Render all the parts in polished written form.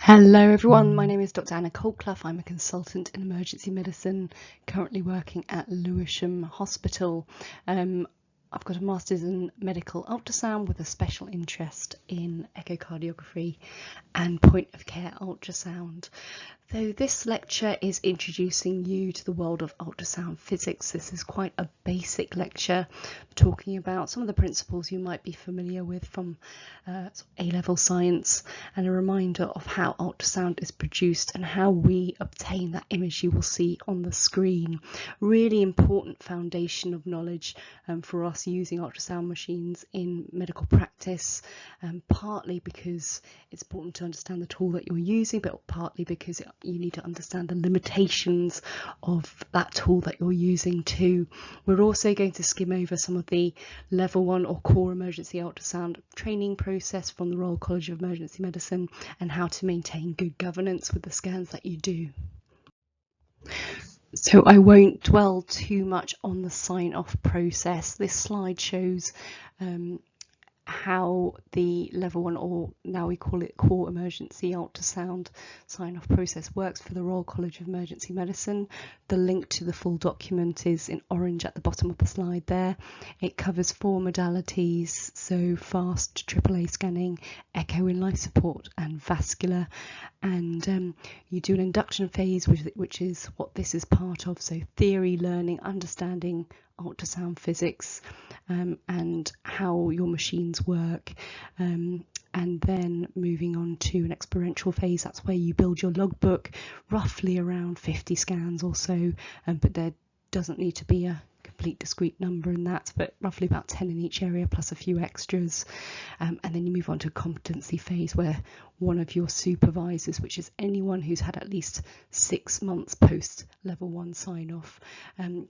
Hello everyone, my name is Dr. Anna Colclough. I'm a consultant in emergency medicine, currently working at Lewisham Hospital. I've got a master's in medical ultrasound with a special interest in echocardiography and point of care ultrasound. So this lecture is introducing you to the world of ultrasound physics. This is quite a basic lecture talking about some of the principles you might be familiar with from A-level science, and a reminder of how ultrasound is produced and how we obtain that image you will see on the screen. Really important foundation of knowledge for us using ultrasound machines in medical practice, partly because it's important to understand the tool that you're using, but partly because you need to understand the limitations of that tool that you're using too. We're also going to skim over some of the level 1 or core emergency ultrasound training process from the Royal College of Emergency Medicine and how to maintain good governance with the scans that you do. So I won't dwell too much on the sign-off process. This slide shows how the level 1, or now we call it core emergency ultrasound sign-off process, works for the Royal College of Emergency Medicine. The link to the full document is in orange at the bottom of the slide there. It covers 4 modalities, so fast AAA scanning, echo in life support and vascular, and you do an induction phase, which is what this is part of, so theory, learning, understanding ultrasound physics and how your machines work, and then moving on to an experiential phase. That's where you build your logbook, roughly around 50 scans or so, but there doesn't need to be a complete discrete number in that, but roughly about 10 in each area plus a few extras, and then you move on to competency phase, where one of your supervisors, which is anyone who's had at least 6 months post level 1 sign off,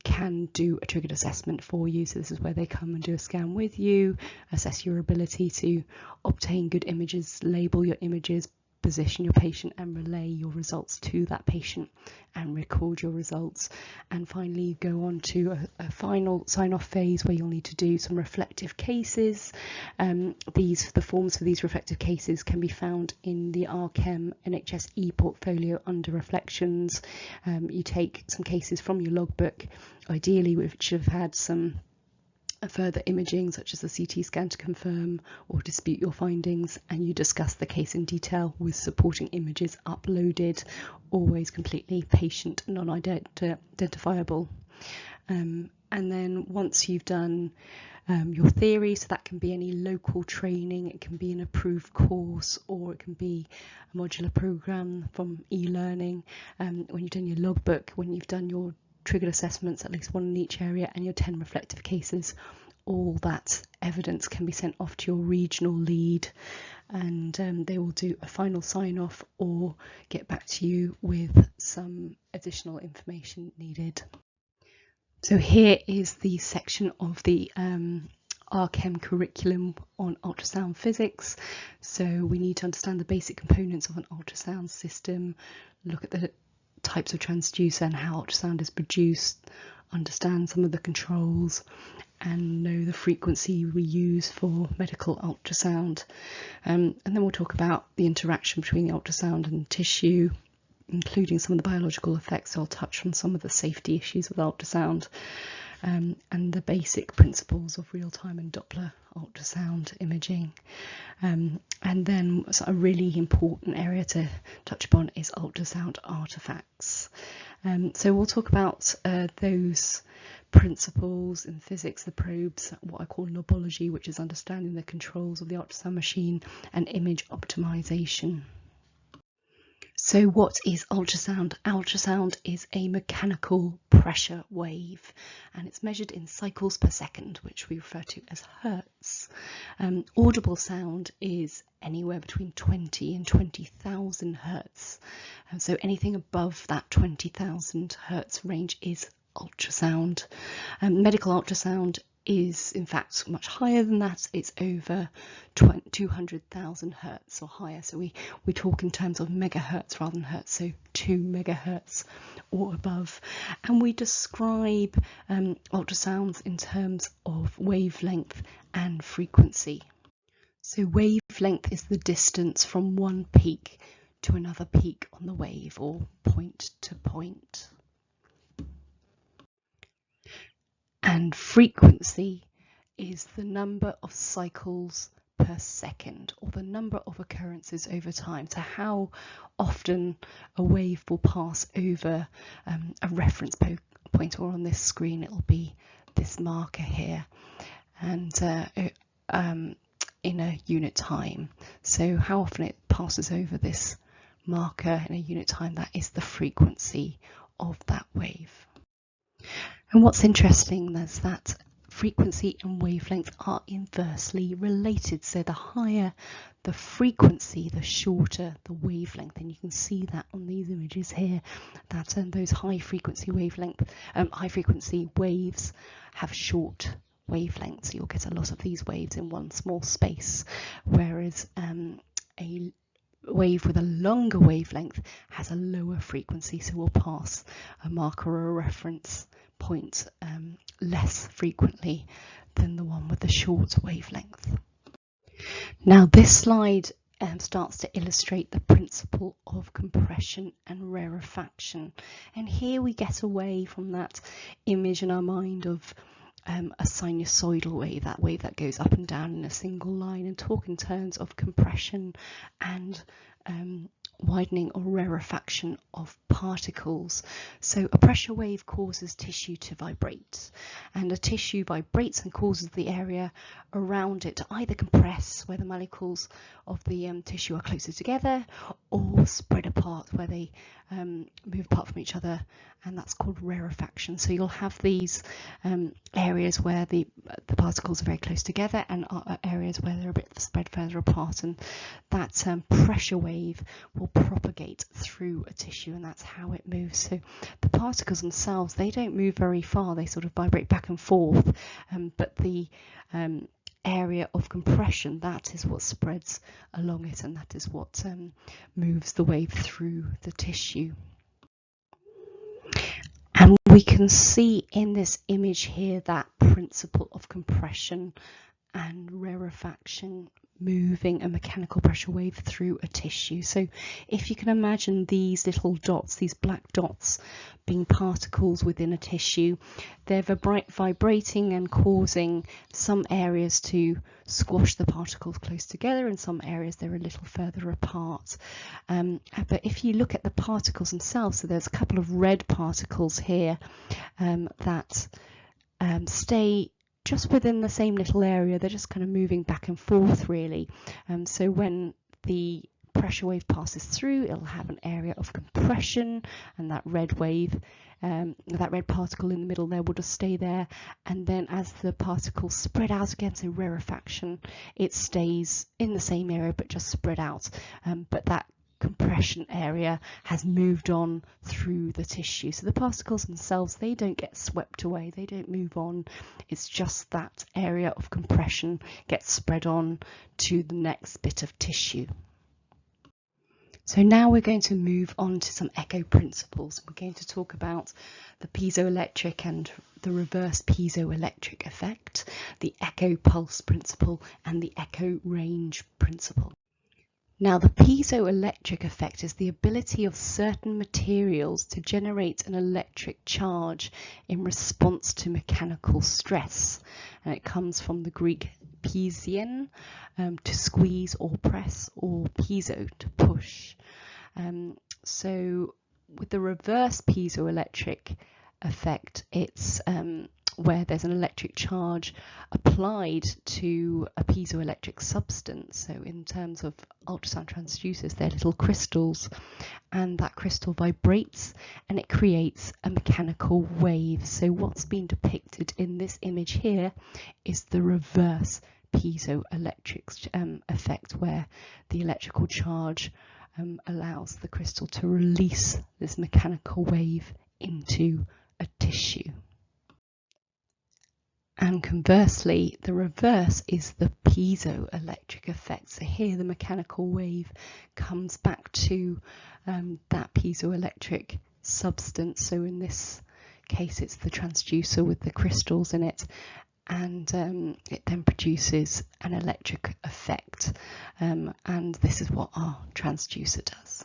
can do a triggered assessment for you. So this is where they come and do a scan with you, assess your ability to obtain good images, label your images, position your patient and relay your results to that patient and record your results. And finally you go on to a final sign-off phase where you'll need to do some reflective cases. The forms for these reflective cases can be found in the RCEM NHS e-portfolio under reflections. You take some cases from your logbook, ideally which have had some further imaging such as a CT scan to confirm or dispute your findings, and you discuss the case in detail with supporting images uploaded, always completely patient non-identifiable. And then once you've done your theory, so that can be any local training, it can be an approved course, or it can be a modular program from e-learning, when you've done your logbook, when you've done your triggered assessments, at least 1 in each area, and your 10 reflective cases, all that evidence can be sent off to your regional lead, and they will do a final sign off or get back to you with some additional information needed. So here is the section of the RCEM curriculum on ultrasound physics. So we need to understand the basic components of an ultrasound system, look at the types of transducer and how ultrasound is produced, understand some of the controls, and know the frequency we use for medical ultrasound. And then we'll talk about the interaction between the ultrasound and tissue, including some of the biological effects. So I'll touch on some of the safety issues with ultrasound, and the basic principles of real-time and Doppler ultrasound imaging. And then a really important area to touch upon is ultrasound artifacts. So we'll talk about those principles in physics, the probes, what I call Nubology, which is understanding the controls of the ultrasound machine, and image optimization. So what is ultrasound? Ultrasound is a mechanical pressure wave, and it's measured in cycles per second, which we refer to as hertz. Audible sound is anywhere between 20 and 20,000 hertz. So anything above that 20,000 hertz range is ultrasound. Medical ultrasound is in fact much higher than that. It's over 200,000 hertz or higher, so we talk in terms of megahertz rather than hertz, so 2 megahertz or above. And we describe ultrasounds in terms of wavelength and frequency. So wavelength is the distance from one peak to another peak on the wave, or point to point. And frequency is the number of cycles per second, or the number of occurrences over time. So how often a wave will pass over a reference point, or on this screen it'll be this marker here, and in a unit time. So how often it passes over this marker in a unit time, that is the frequency of that wave. And what's interesting is that frequency and wavelength are inversely related. So the higher the frequency, the shorter the wavelength. And you can see that on these images here, that those high frequency waves have short wavelengths. You'll get a lot of these waves in one small space, whereas a wave with a longer wavelength has a lower frequency, so will pass a marker or a reference point less frequently than the one with the short wavelength. Now this slide starts to illustrate the principle of compression and rarefaction, and here we get away from that image in our mind of a sinusoidal wave, that wave that goes up and down in a single line, and talk in terms of compression and widening or rarefaction of particles. So a pressure wave causes tissue to vibrate, and a tissue vibrates and causes the area around it to either compress, where the molecules of the tissue are closer together, or spread apart, where they move apart from each other, and that's called rarefaction. So you'll have these areas where the particles are very close together, and areas where they're a bit spread further apart, and that pressure wave will propagate through a tissue, and that's how it moves. So the particles themselves, they don't move very far, they sort of vibrate back and forth, but the area of compression, that is what spreads along it, and that is what moves the wave through the tissue. And we can see in this image here that principle of compression and rarefaction moving a mechanical pressure wave through a tissue. So if you can imagine these little dots, these black dots, being particles within a tissue, they're vibrating and causing some areas to squash the particles close together, and some areas they're a little further apart. But if you look at the particles themselves, so there's a couple of red particles here that stay just within the same little area. They're just kind of moving back and forth, really. So when the pressure wave passes through, it'll have an area of compression, and that red wave, that red particle in the middle there will just stay there. And then as the particles spread out again, so rarefaction, it stays in the same area but just spread out. But that compression area has moved on through the tissue. So the particles themselves, they don't get swept away, they don't move on. It's just that area of compression gets spread on to the next bit of tissue. So now we're going to move on to some echo principles. We're going to talk about the piezoelectric and the reverse piezoelectric effect, the echo pulse principle, and the echo range principle. Now, the piezoelectric effect is the ability of certain materials to generate an electric charge in response to mechanical stress. And it comes from the Greek piezein, to squeeze or press, or piezo, to push. So with the reverse piezoelectric effect, it's where there's an electric charge applied to a piezoelectric substance. So in terms of ultrasound transducers, they're little crystals, and that crystal vibrates and it creates a mechanical wave. So what's been depicted in this image here is the reverse piezoelectric effect, where the electrical charge allows the crystal to release this mechanical wave into a tissue. And conversely, the reverse is the piezoelectric effect. So here the mechanical wave comes back to that piezoelectric substance. So in this case, it's the transducer with the crystals in it, and it then produces an electric effect. And this is what our transducer does.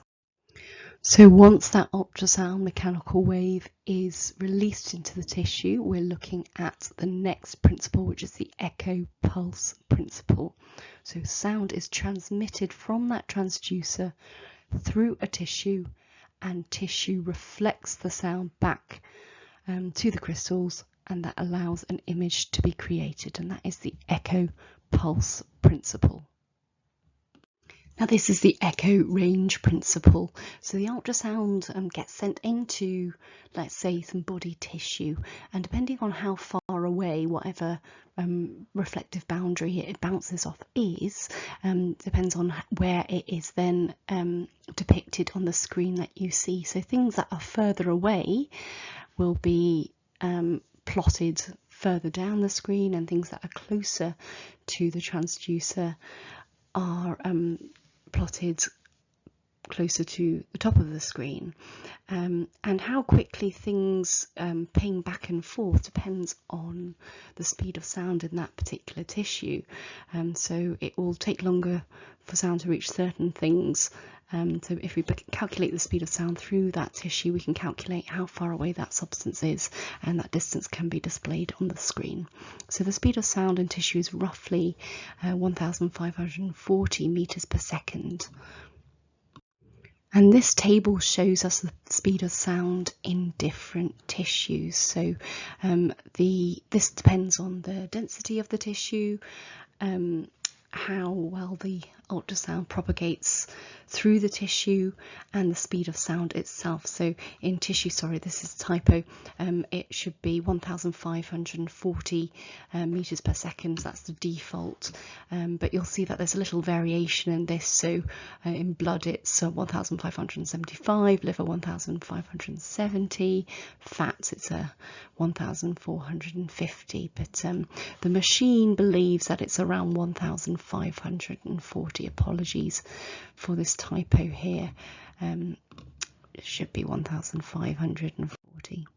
So once that ultrasound mechanical wave is released into the tissue, we're looking at the next principle, which is the echo pulse principle. So sound is transmitted from that transducer through a tissue, and tissue reflects the sound back to the crystals, and that allows an image to be created, and that is the echo pulse principle. Now this is the echo range principle. So the ultrasound gets sent into, let's say, some body tissue, and depending on how far away whatever reflective boundary it bounces off is, depends on where it is then depicted on the screen that you see. So things that are further away will be plotted further down the screen, and things that are closer to the transducer are plotted closer to the top of the screen. And how quickly things ping back and forth depends on the speed of sound in that particular tissue. So it will take longer for sound to reach certain things. So if we calculate the speed of sound through that tissue, we can calculate how far away that substance is, and that distance can be displayed on the screen. So the speed of sound in tissue is roughly 1,540 meters per second. And this table shows us the speed of sound in different tissues. So this depends on the density of the tissue, how well the ultrasound propagates through the tissue, and the speed of sound itself. So in tissue, sorry, this is a typo, it should be 1,540 meters per second. That's the default, but you'll see that there's a little variation in this. So in blood it's 1,575, liver 1,570, fats it's 1,450, but the machine believes that it's around 1,540. Apologies for this typo here. It should be 1,540.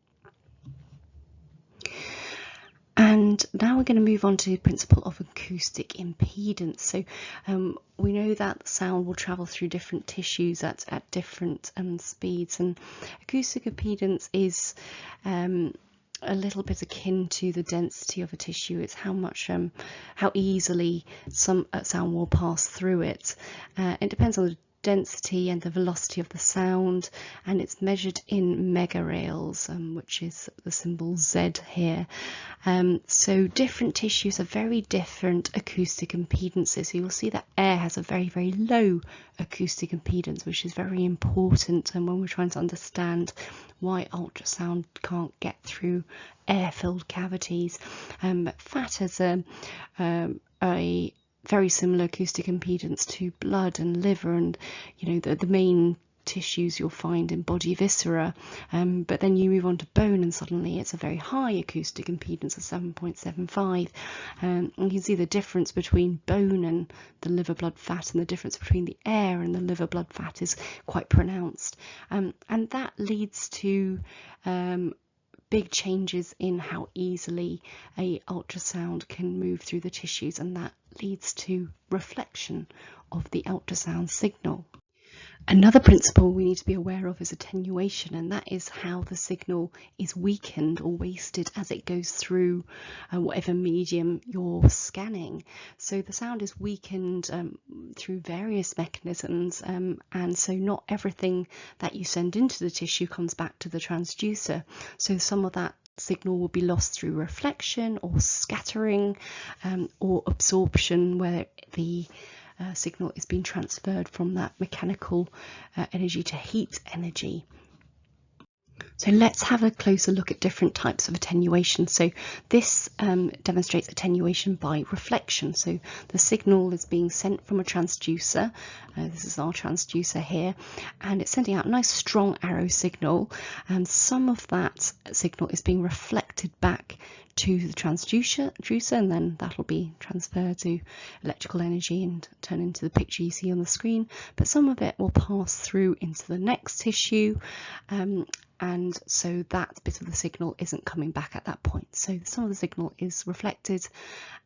And now we're going to move on to the principle of acoustic impedance. So we know that sound will travel through different tissues at different speeds, and acoustic impedance is a little bit akin to the density of a tissue. It's how easily some sound will pass through it. It depends on the density and the velocity of the sound, and it's measured in megareals, which is the symbol Z here. So different tissues have very different acoustic impedances. So you'll see that air has a very, very low acoustic impedance, which is very important, and when we're trying to understand why ultrasound can't get through air-filled cavities. Fat has a very similar acoustic impedance to blood and liver, and the main tissues you'll find in body viscera, but then you move on to bone and suddenly it's a very high acoustic impedance of 7.75, and you can see the difference between bone and the liver blood fat, and the difference between the air and the liver blood fat is quite pronounced, and that leads to big changes in how easily a ultrasound can move through the tissues, and that leads to reflection of the ultrasound signal. Another principle we need to be aware of is attenuation, and that is how the signal is weakened or wasted as it goes through whatever medium you're scanning. So the sound is weakened through various mechanisms, and so not everything that you send into the tissue comes back to the transducer. So some of that signal will be lost through reflection or scattering, or absorption, where the signal is being transferred from that mechanical energy to heat energy. So let's have a closer look at different types of attenuation. So this demonstrates attenuation by reflection. So the signal is being sent from a transducer. This is our transducer here, and it's sending out a nice strong arrow signal, and some of that signal is being reflected back to the transducer, and then that'll be transferred to electrical energy and turn into the picture you see on the screen. But some of it will pass through into the next tissue, and so that bit of the signal isn't coming back at that point. So some of the signal is reflected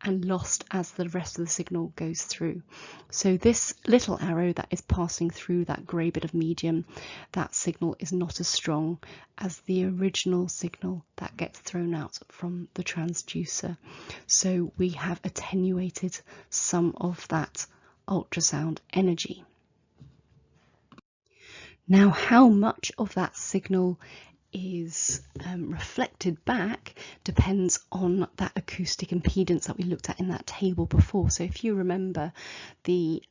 and lost as the rest of the signal goes through. So this little arrow that is passing through that grey bit of medium, that signal is not as strong as the original signal that gets thrown out from the transducer. So we have attenuated some of that ultrasound energy. Now, how much of that signal is reflected back depends on that acoustic impedance that we looked at in that table before. So if you remember, the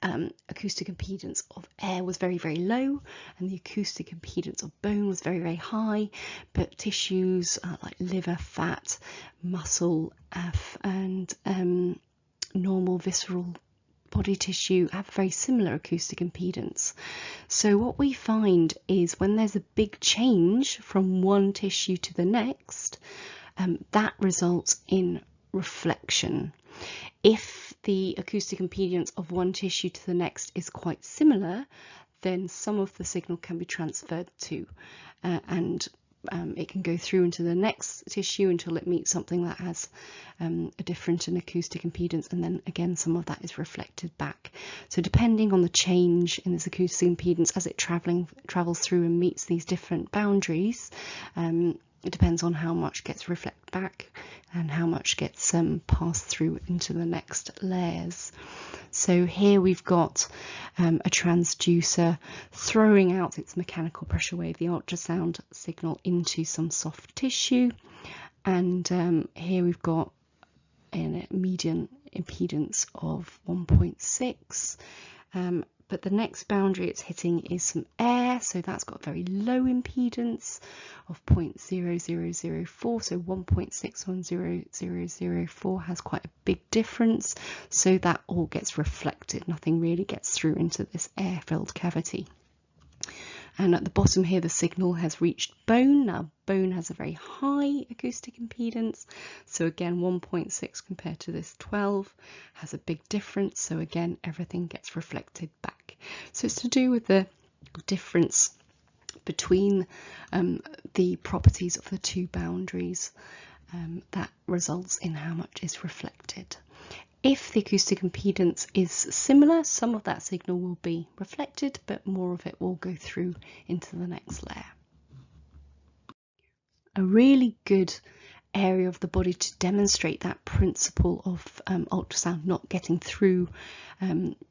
acoustic impedance of air was very, very low, and the acoustic impedance of bone was very, very high, but tissues like liver, fat, muscle, and normal visceral body tissue have very similar acoustic impedance. So what we find is when there's a big change from one tissue to the next, that results in reflection. If the acoustic impedance of one tissue to the next is quite similar, then some of the signal can be transferred to and it can go through into the next tissue until it meets something that has a different acoustic impedance, and then again some of that is reflected back. So depending on the change in this acoustic impedance as it travels through and meets these different boundaries, it depends on how much gets reflected back and how much gets passed through into the next layers. So here we've got a transducer throwing out its mechanical pressure wave, the ultrasound signal, into some soft tissue, and here we've got a median impedance of 1.6. But the next boundary it's hitting is some air, so that's got very low impedance of 0.0004, so 1.610004 has quite a big difference, so that all gets reflected, nothing really gets through into this air-filled cavity. And at the bottom here, the signal has reached bone. Now, bone has a very high acoustic impedance. So again, 1.6 compared to this 12 has a big difference. So again, everything gets reflected back. So it's to do with the difference between the properties of the two boundaries that results in how much is reflected. If the acoustic impedance is similar, some of that signal will be reflected, but more of it will go through into the next layer. A really good area of the body to demonstrate that principle of ultrasound not getting through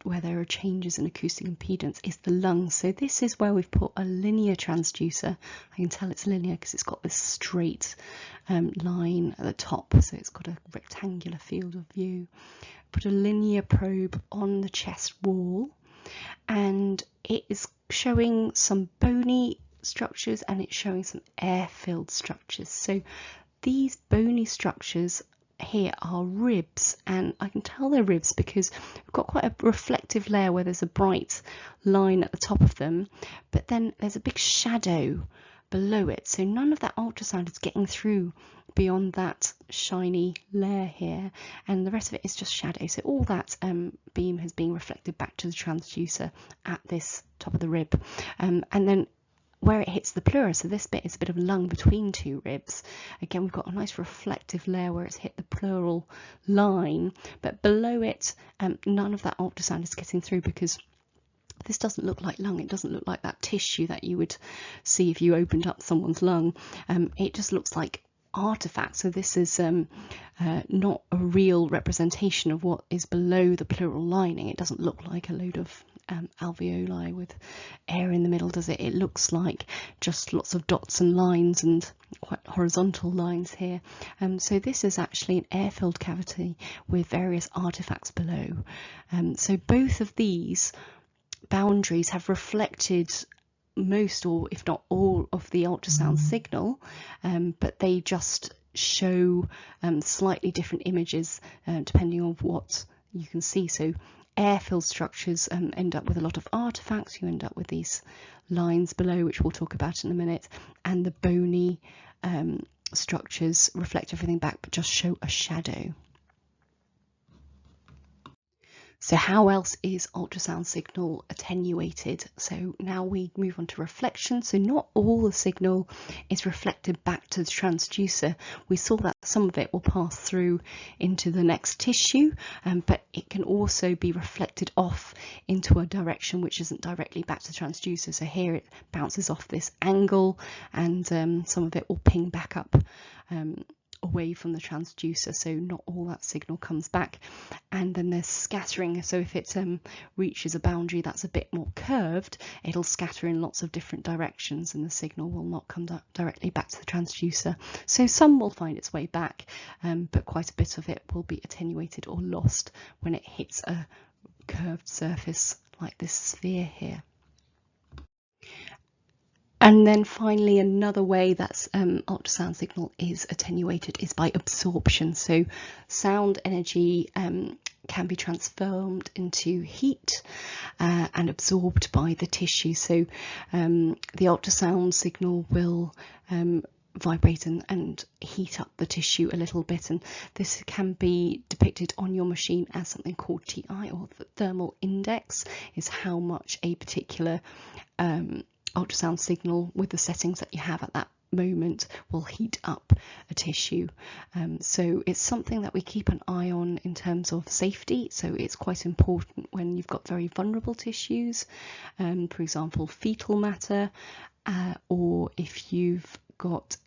where there are changes in acoustic impedance is the lungs. So this is where we've put a linear transducer. I can tell it's linear because it's got this straight line at the top, so it's got a rectangular field of view. Put a linear probe on the chest wall, and it is showing some bony structures and it's showing some air-filled structures. So these bony structures here are ribs, and I can tell they're ribs because we've got quite a reflective layer where there's a bright line at the top of them, but then there's a big shadow below it, so none of that ultrasound is getting through beyond that shiny layer here, and the rest of it is just shadow. So all that beam has been reflected back to the transducer at this top of the rib, and then where it hits the pleura, so this bit is a bit of lung between two ribs. Again, we've got a nice reflective layer where it's hit the pleural line, but below it, none of that ultrasound is getting through because this doesn't look like lung. It doesn't look like that tissue that you would see if you opened up someone's lung. It just looks like artifacts. So this is not a real representation of what is below the pleural lining. It doesn't look like a load of alveoli with air in the middle, does it? It looks like just lots of dots and lines and quite horizontal lines here. So this is actually an air-filled cavity with various artifacts below. So both of these boundaries have reflected most, or if not all, of the ultrasound signal, but they just show slightly different images depending on what you can see. So air-filled structures end up with a lot of artifacts. You end up with these lines below, which we'll talk about in a minute, and the bony structures reflect everything back but just show a shadow. So how else is ultrasound signal attenuated? So now we move on to reflection. So not all the signal is reflected back to the transducer. We saw that some of it will pass through into the next tissue, but it can also be reflected off into a direction which isn't directly back to the transducer. So here it bounces off this angle, and some of it will ping back up away from the transducer, so not all that signal comes back. And then there's scattering, so if it reaches a boundary that's a bit more curved, it'll scatter in lots of different directions and the signal will not come directly back to the transducer. So some will find its way back, but quite a bit of it will be attenuated or lost when it hits a curved surface like this sphere here. And then finally, another way that ultrasound signal is attenuated is by absorption. So sound energy can be transformed into heat and absorbed by the tissue. So the ultrasound signal will vibrate and heat up the tissue a little bit, and this can be depicted on your machine as something called TI, or the thermal index is how much a particular ultrasound signal with the settings that you have at that moment will heat up a tissue. So it's something that we keep an eye on in terms of safety. So it's quite important when you've got very vulnerable tissues, for example fetal matter, or if you've got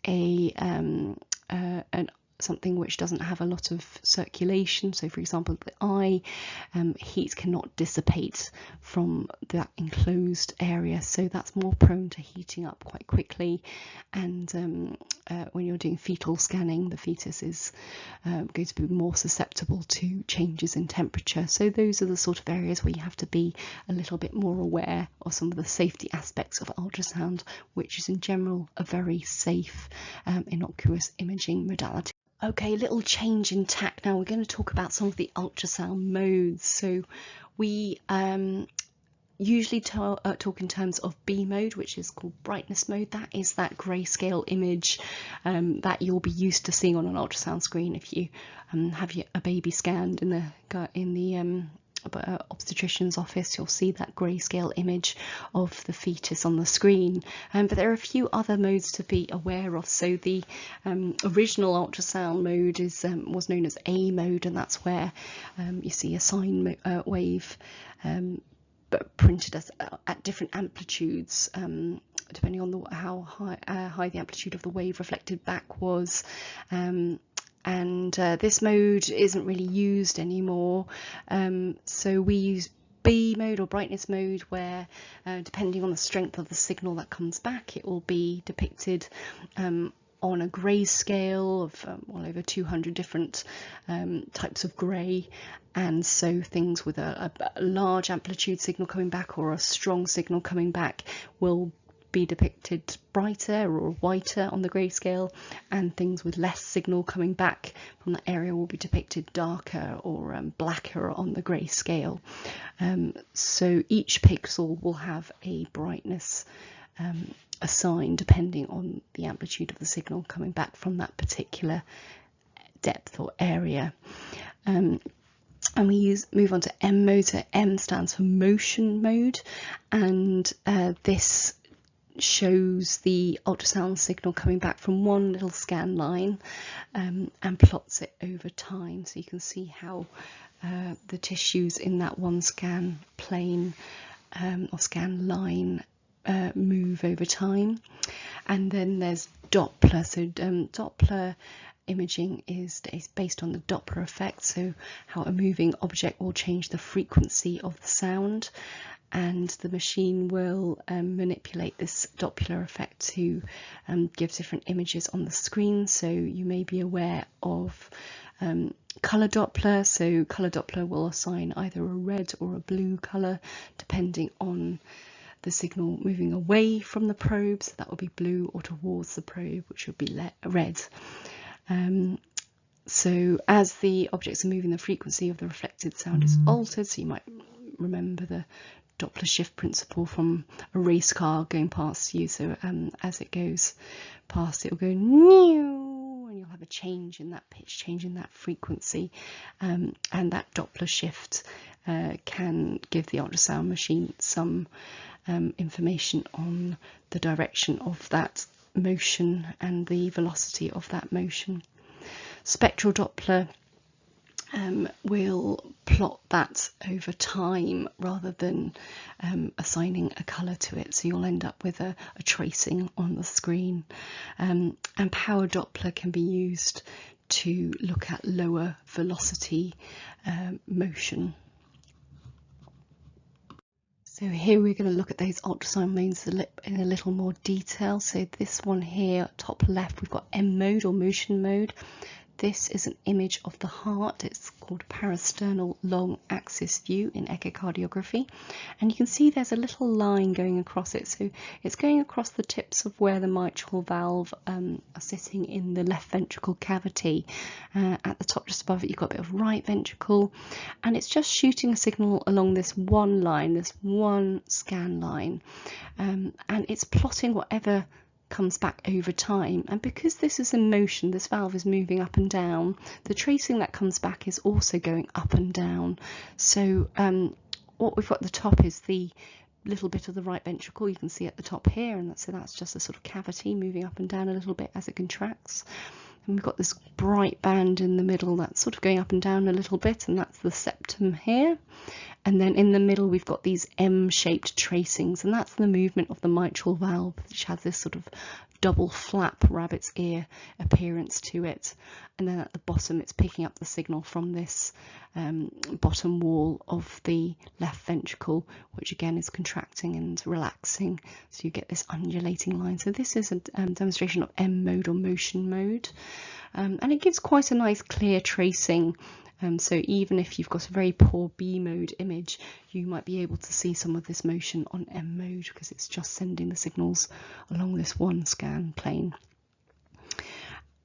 something which doesn't have a lot of circulation. So for example the eye, heat cannot dissipate from that enclosed area, so that's more prone to heating up quite quickly. And when you're doing fetal scanning, the fetus is going to be more susceptible to changes in temperature. So those are the sort of areas where you have to be a little bit more aware of some of the safety aspects of ultrasound, which is in general a very safe, innocuous imaging modality. Okay, little change in tack now. We're going to talk about some of the ultrasound modes. So we usually talk in terms of B mode, which is called brightness mode. That is that grayscale image that you'll be used to seeing on an ultrasound screen if you have a baby scanned in the obstetrician's office. You'll see that grayscale image of the fetus on the screen, but there are a few other modes to be aware of. So the original ultrasound mode was known as A mode, and that's where you see a sine wave but printed at different amplitudes, depending on how high the amplitude of the wave reflected back was. And this mode isn't really used anymore, so we use B mode or brightness mode, where depending on the strength of the signal that comes back, it will be depicted on a grey scale of well over 200 different types of grey. And so things with a large amplitude signal coming back or a strong signal coming back will be depicted brighter or whiter on the grayscale, and things with less signal coming back from that area will be depicted darker or blacker on the grayscale. So each pixel will have a brightness assigned depending on the amplitude of the signal coming back from that particular depth or area. And we move on to M mode. So M stands for motion mode, and this shows the ultrasound signal coming back from one little scan line and plots it over time. So you can see how the tissues in that one scan plane or scan line move over time. And then there's Doppler. So Doppler imaging is based on the Doppler effect, so how a moving object will change the frequency of the sound, and the machine will manipulate this Doppler effect to give different images on the screen. So you may be aware of colour Doppler. So colour Doppler will assign either a red or a blue colour depending on the signal moving away from the probe, so that will be blue, or towards the probe, which would be red. So as the objects are moving, the frequency of the reflected sound is altered. So you might remember the Doppler shift principle from a race car going past you. So as it goes past, it will go new, and you'll have a change in that pitch, change in that frequency, and that Doppler shift can give the ultrasound machine some information on the direction of that motion and the velocity of that motion. Spectral Doppler will plot that over time rather than assigning a colour to it, so you'll end up with a tracing on the screen. And Power Doppler can be used to look at lower velocity motion. So here we're going to look at those ultrasound modes in a little more detail. So this one here, top left, we've got M mode or motion mode. This is an image of the heart. It's called parasternal long axis view in echocardiography. And you can see there's a little line going across it. So it's going across the tips of where the mitral valve are sitting in the left ventricle cavity. At the top just above it, you've got a bit of right ventricle. And it's just shooting a signal along this one line, this one scan line. And it's plotting whatever comes back over time, and because this is in motion, this valve is moving up and down, the tracing that comes back is also going up and down. So what we've got at the top is the little bit of the right ventricle, you can see at the top here, and that's just a sort of cavity moving up and down a little bit as it contracts. And we've got this bright band in the middle that's sort of going up and down a little bit, and that's the septum here. And then in the middle we've got these M-shaped tracings, and that's the movement of the mitral valve, which has this sort of double flap, rabbit's ear appearance to it. And then at the bottom it's picking up the signal from this bottom wall of the left ventricle, which again is contracting and relaxing, so you get this undulating line. So this is a demonstration of M mode or motion mode, and it gives quite a nice clear tracing. So even if you've got a very poor B mode image, you might be able to see some of this motion on M mode because it's just sending the signals along this one scan plane.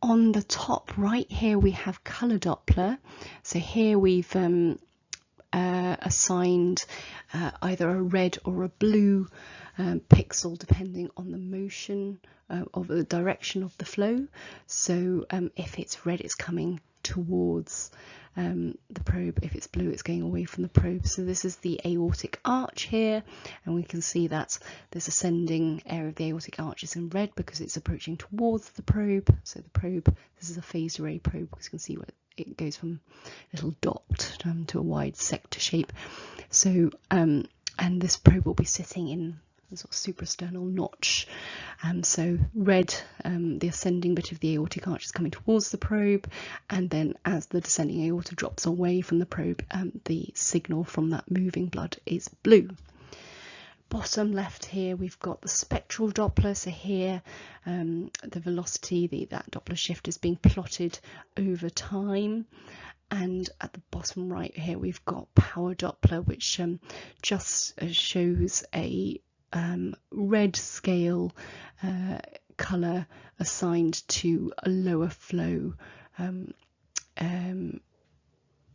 On the top right here we have colour Doppler. So here we've assigned either a red or a blue pixel depending on the motion of the direction of the flow. So if it's red, it's coming towards the probe. If it's blue, it's going away from the probe. So this is the aortic arch here, and we can see that this ascending area of the aortic arch is in red because it's approaching towards the probe. So the probe, this is a phased array probe, because you can see where it goes from a little dot to a wide sector shape. So and this probe will be sitting in a sort of suprasternal notch. So red, the ascending bit of the aortic arch is coming towards the probe, and then as the descending aorta drops away from the probe, the signal from that moving blood is blue. Bottom left here we've got the spectral Doppler. So here the velocity, that Doppler shift is being plotted over time. And at the bottom right here we've got power Doppler, which just shows a red scale colour assigned to a lower flow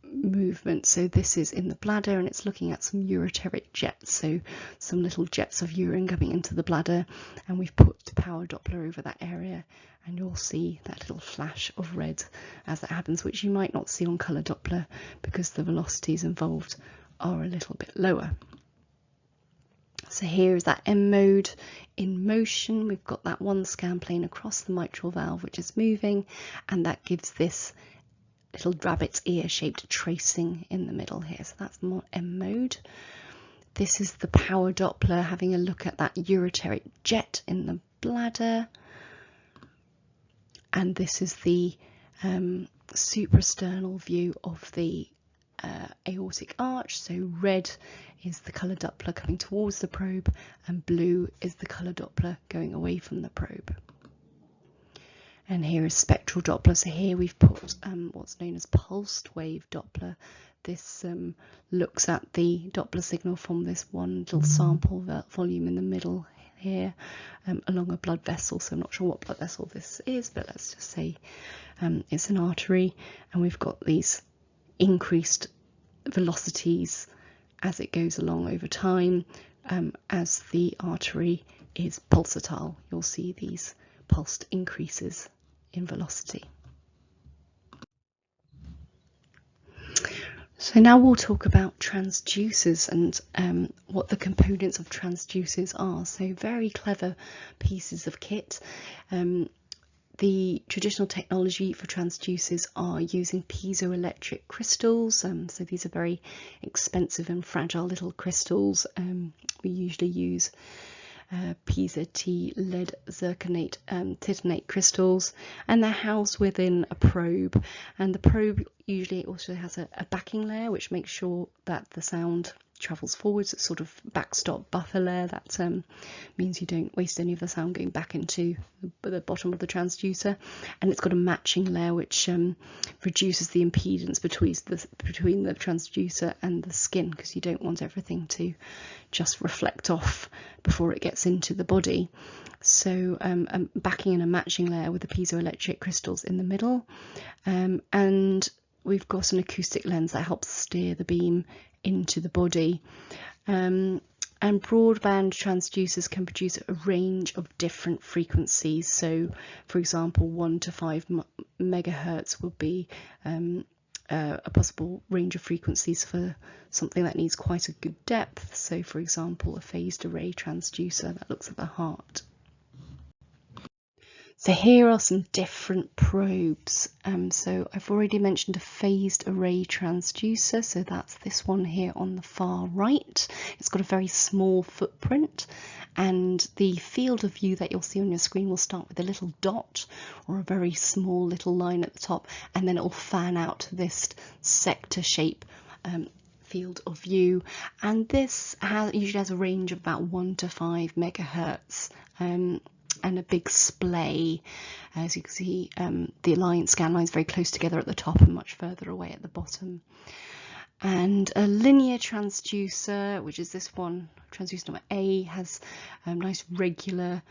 movement. So this is in the bladder, and it's looking at some ureteric jets, so some little jets of urine coming into the bladder, and we've put power Doppler over that area, and you'll see that little flash of red as that happens, which you might not see on colour Doppler because the velocities involved are a little bit lower. So here is that M mode in motion. We've got that one scan plane across the mitral valve which is moving, and that gives this little rabbit's ear shaped tracing in the middle here. So that's more M mode. This is the power Doppler having a look at that ureteric jet in the bladder. And this is the suprasternal view of the aortic arch. So red is the colour Doppler coming towards the probe, and blue is the colour Doppler going away from the probe. And here is spectral Doppler. So here we've put what's known as pulsed wave Doppler. This looks at the Doppler signal from this one little sample volume in the middle here along a blood vessel. So I'm not sure what blood vessel this is, but let's just say it's an artery, and we've got these increased velocities as it goes along over time. As the artery is pulsatile, you'll see these pulsed increases in velocity. So now we'll talk about transducers and what the components of transducers are. So very clever pieces of kit. The traditional technology for transducers are using piezoelectric crystals. So these are very expensive and fragile little crystals. We usually use piezo T lead zirconate titanate crystals, and they're housed within a probe, and the probe usually also has a backing layer which makes sure that the sound travels forwards. It's sort of backstop buffer layer that means you don't waste any of the sound going back into the bottom of the transducer, and it's got a matching layer which reduces the impedance between the transducer and the skin, because you don't want everything to just reflect off before it gets into the body. So backing in a matching layer with the piezoelectric crystals in the middle, and we've got an acoustic lens that helps steer the beam into the body. And broadband transducers can produce a range of different frequencies. So for example, 1 to 5 megahertz will be a possible range of frequencies for something that needs quite a good depth. So for example, a phased array transducer that looks at the heart. So here are some different probes. So I've already mentioned a phased array transducer. So that's this one here on the far right. It's got a very small footprint, and the field of view that you'll see on your screen will start with a little dot or a very small little line at the top, and then it will fan out to this sector shape field of view. And this usually has a range of about 1 to 5 megahertz. And a big splay. As you can see, the scan lines very close together at the top and much further away at the bottom. And a linear transducer, which is this one, transducer number A, has nice regular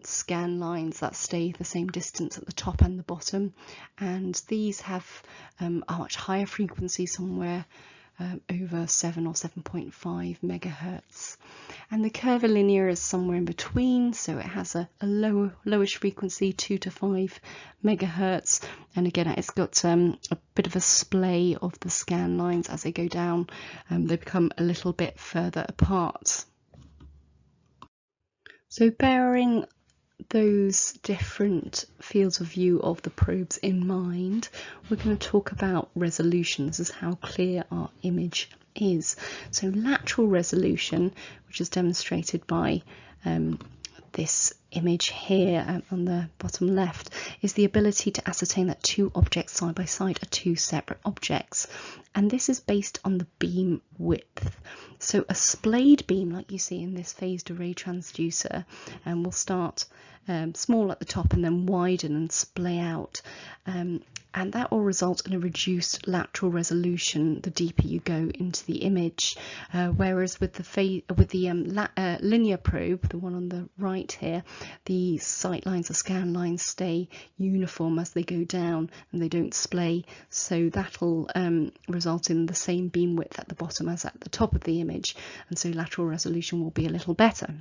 scan lines that stay the same distance at the top and the bottom, and these have a much higher frequency, somewhere over 7 or 7.5 megahertz, and the curvilinear is somewhere in between, so it has a lowish frequency, 2 to 5 megahertz, and again it's got a bit of a splay of the scan lines as they go down. They become a little bit further apart. So bearing those different fields of view of the probes in mind, we're going to talk about resolution. This is how clear our image is. So lateral resolution, which is demonstrated by this image here on the bottom left, is the ability to ascertain that two objects side by side are two separate objects, and this is based on the beam width. So a splayed beam, like you see in this phased array transducer, will start small at the top and then widen and splay out, and that will result in a reduced lateral resolution the deeper you go into the image, whereas with the linear probe, the one on the right here, the sight lines or scan lines stay uniform as they go down and they don't splay, so that'll result in the same beam width at the bottom as at the top of the image, and so lateral resolution will be a little better.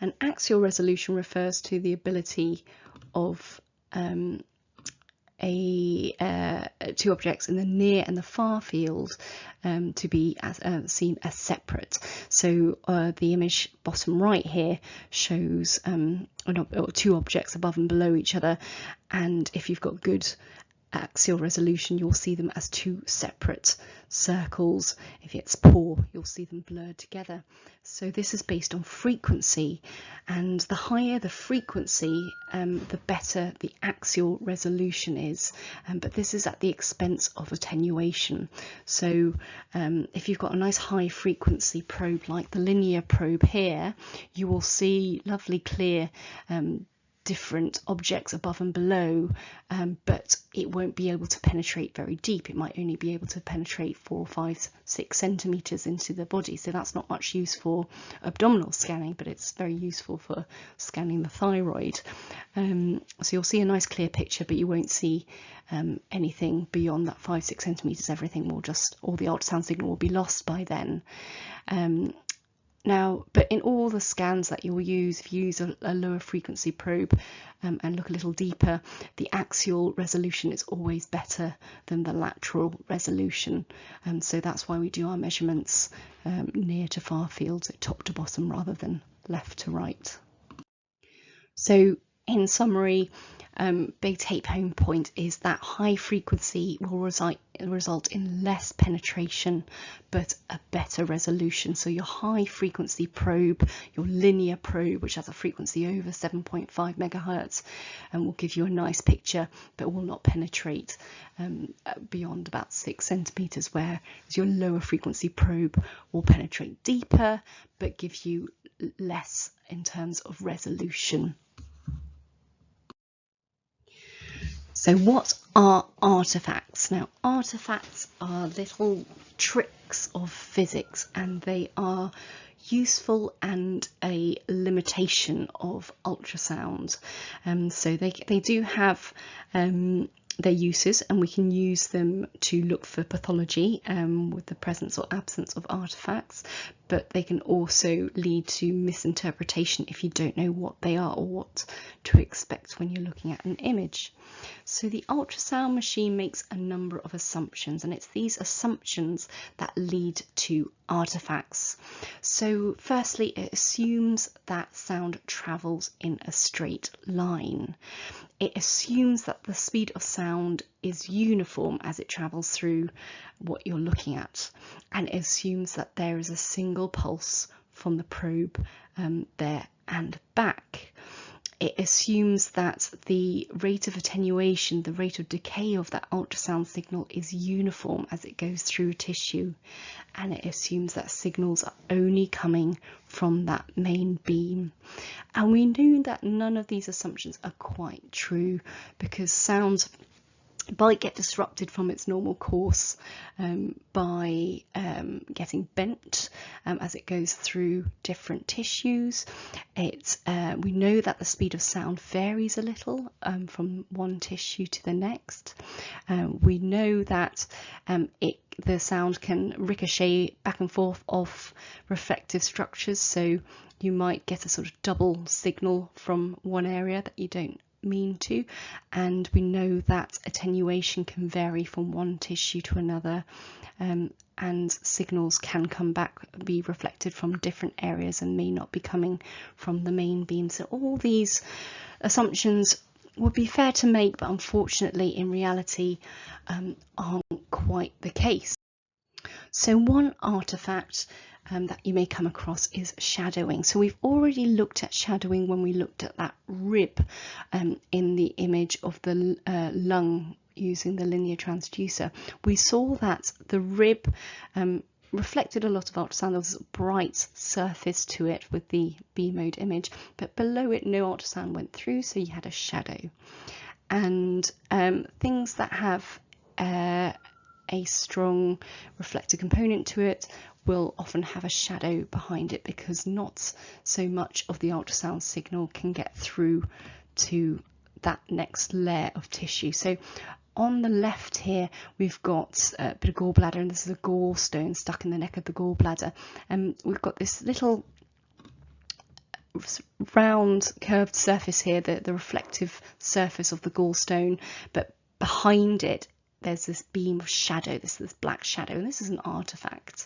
And axial resolution refers to the ability of two objects in the near and the far field to be seen as separate. So the image bottom right here shows two objects above and below each other, and if you've got good axial resolution, you'll see them as two separate circles. If it's poor, you'll see them blurred together. So this is based on frequency, and the higher the frequency, the better the axial resolution is, but this is at the expense of attenuation. So if you've got a nice high frequency probe like the linear probe here, you will see lovely clear different objects above and below, but it won't be able to penetrate very deep. It might only be able to penetrate 4, 5, 6 centimeters into the body, so that's not much use for abdominal scanning, but it's very useful for scanning the thyroid. So you'll see a nice clear picture, but you won't see anything beyond that 5, 6 centimeters. Everything will just, all the ultrasound signal will be lost by then. Now, but in all the scans that you'll use, if you use a lower frequency probe and look a little deeper, the axial resolution is always better than the lateral resolution. So that's why we do our measurements near to far fields, top to bottom rather than left to right. So in summary, big take-home point is that high frequency will result in less penetration but a better resolution. So your high frequency probe, your linear probe, which has a frequency over 7.5 megahertz, will give you a nice picture but will not penetrate beyond about 6 centimeters, whereas your lower frequency probe will penetrate deeper but give you less in terms of resolution. So what are artifacts? Now, artifacts are little tricks of physics, and they are useful and a limitation of ultrasound. So they do have their uses, and we can use them to look for pathology with the presence or absence of artifacts, but they can also lead to misinterpretation if you don't know what they are or what to expect when you're looking at an image. So the ultrasound machine makes a number of assumptions, and it's these assumptions that lead to artifacts. So firstly, it assumes that sound travels in a straight line. It assumes that the speed of sound is uniform as it travels through what you're looking at, and it assumes that there is a single pulse from the probe there and back. It assumes that the rate of attenuation, the rate of decay of that ultrasound signal is uniform as it goes through tissue, and it assumes that signals are only coming from that main beam. And we know that none of these assumptions are quite true, because sound might get disrupted from its normal course by getting bent as it goes through different tissues. We know that the speed of sound varies a little from one tissue to the next. We know that the sound can ricochet back and forth off reflective structures, so you might get a sort of double signal from one area that you don't mean to, and we know that attenuation can vary from one tissue to another, and signals can come back, be reflected from different areas and may not be coming from the main beam. So all these assumptions would be fair to make, but unfortunately in reality aren't quite the case. So one artifact that you may come across is shadowing. So we've already looked at shadowing when we looked at that rib in the image of the lung using the linear transducer. We saw that the rib reflected a lot of ultrasound. There was a bright surface to it with the B mode image, but below it no ultrasound went through, so you had a shadow. And things that have a strong reflector component to it will often have a shadow behind it, because not so much of the ultrasound signal can get through to that next layer of tissue. So on the left here we've got a bit of gallbladder, and this is a gallstone stuck in the neck of the gallbladder, and we've got this little round curved surface here, the reflective surface of the gallstone, but behind it there's this beam of shadow, this black shadow, and this is an artifact.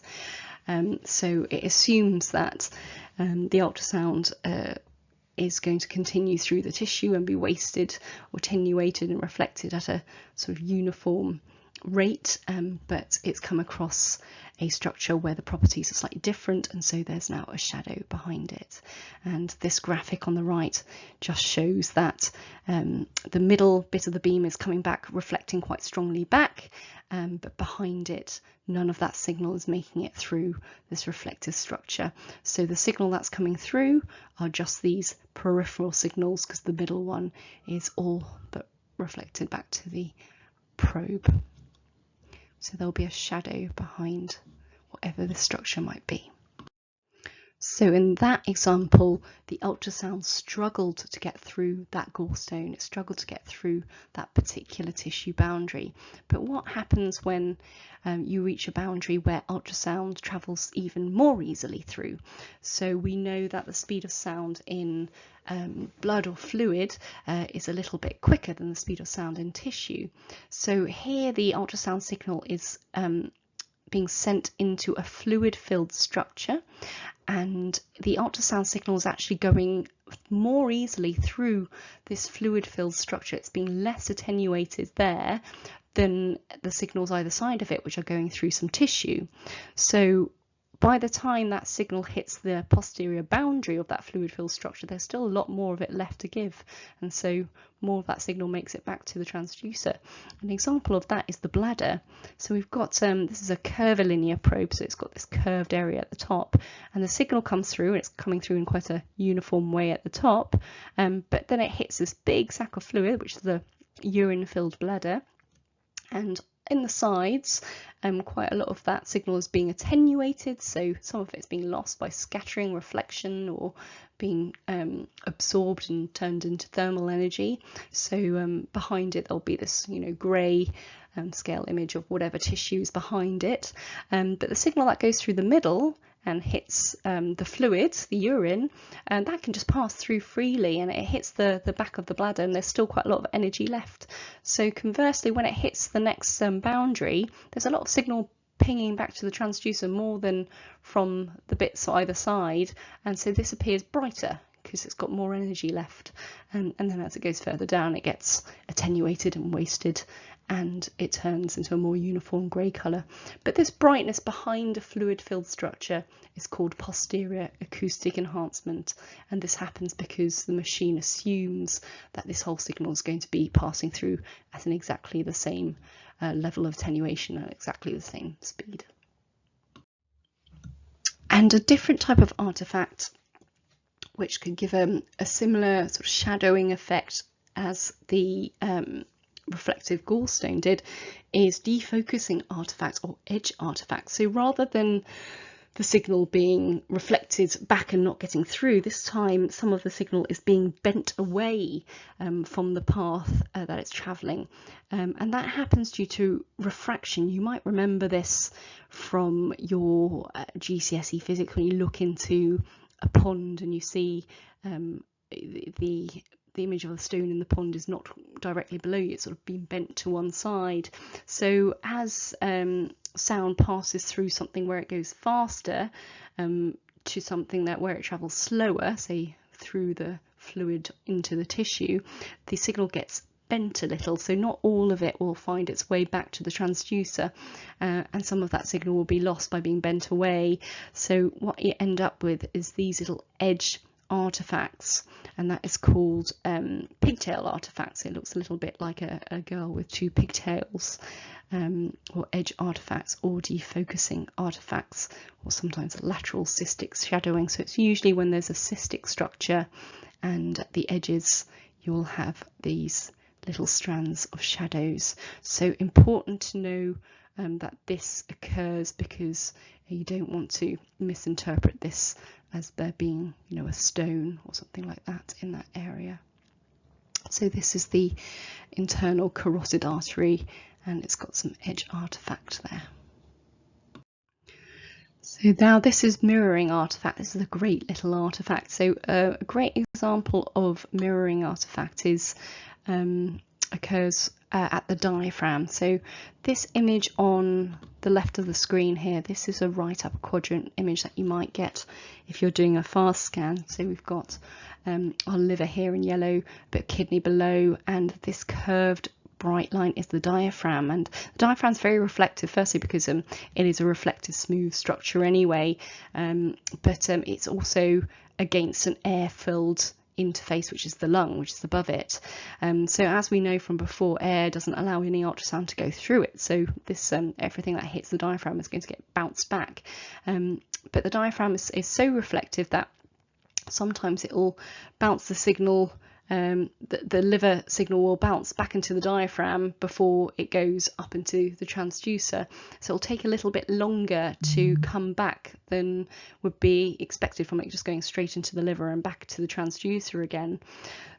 So it assumes that the ultrasound is going to continue through the tissue and be wasted or attenuated and reflected at a sort of uniform rate, but it's come across a structure where the properties are slightly different, and so there's now a shadow behind it. And this graphic on the right just shows that the middle bit of the beam is coming back, reflecting quite strongly back, but behind it none of that signal is making it through this reflective structure. So the signal that's coming through are just these peripheral signals, because the middle one is all but reflected back to the probe. So there'll be a shadow behind whatever the structure might be. So in that example, the ultrasound struggled to get through that gallstone. It struggled to get through that particular tissue boundary. But what happens when you reach a boundary where ultrasound travels even more easily through? So we know that the speed of sound in blood or fluid is a little bit quicker than the speed of sound in tissue. So here the ultrasound signal is being sent into a fluid-filled structure, and the ultrasound signal is actually going more easily through this fluid-filled structure. It's being less attenuated there than the signals either side of it, which are going through some tissue. So by the time that signal hits the posterior boundary of that fluid-filled structure, there's still a lot more of it left to give, and so more of that signal makes it back to the transducer. An example of that is the bladder. So we've got this is a curvilinear probe, so it's got this curved area at the top, and the signal comes through, and it's coming through in quite a uniform way at the top, but then it hits this big sac of fluid, which is the urine-filled bladder, and in the sides, quite a lot of that signal is being attenuated, so some of it's being lost by scattering, reflection, or being absorbed and turned into thermal energy. So behind it there'll be this, grey scale image of whatever tissue is behind it. But the signal that goes through the middle and hits the fluid, the urine, and that can just pass through freely, and it hits the back of the bladder, and there's still quite a lot of energy left. So conversely, when it hits the next boundary, there's a lot of signal pinging back to the transducer, more than from the bits either side, and so this appears brighter because it's got more energy left, and then as it goes further down, it gets attenuated and wasted, and it turns into a more uniform grey colour. But this brightness behind a fluid-filled structure is called posterior acoustic enhancement, and this happens because the machine assumes that this whole signal is going to be passing through at an exactly the same level of attenuation at exactly the same speed. And a different type of artifact which could give a similar sort of shadowing effect as the reflective gallstone did is defocusing artifacts or edge artifacts. So rather than the signal being reflected back and not getting through, this time some of the signal is being bent away from the path that it's travelling, and that happens due to refraction. You might remember this from your GCSE physics when you look into a pond and you see the image of a stone in the pond is not directly below you, it's sort of being bent to one side. So as sound passes through something where it goes faster to something where it travels slower, say through the fluid into the tissue, the signal gets bent a little, so not all of it will find its way back to the transducer, and some of that signal will be lost by being bent away. So what you end up with is these little edge artifacts, and that is called pigtail artifacts. It looks a little bit like a girl with two pigtails, or edge artifacts, or defocusing artifacts, or sometimes lateral cystic shadowing. So it's usually when there's a cystic structure, and at the edges you'll have these little strands of shadows. So important to know that this occurs, because you don't want to misinterpret this as there being, a stone or something like that in that area. So this is the internal carotid artery, and it's got some edge artifact there. So now this is mirroring artifact. This is a great little artifact. So a great example of mirroring artifact is occurs at the diaphragm. So this image on the left of the screen here, this is a right upper quadrant image that you might get if you're doing a fast scan. So we've got our liver here in yellow, but kidney below, and this curved bright line is the diaphragm. And the diaphragm is very reflective, firstly because it is a reflective smooth structure anyway, but it's also against an air-filled interface, which is the lung, which is above it. So as we know from before, air doesn't allow any ultrasound to go through it, so this everything that hits the diaphragm is going to get bounced back, but the diaphragm is so reflective that sometimes it will bounce the signal the liver signal will bounce back into the diaphragm before it goes up into the transducer. So it'll take a little bit longer to come back than would be expected from it just going straight into the liver and back to the transducer again.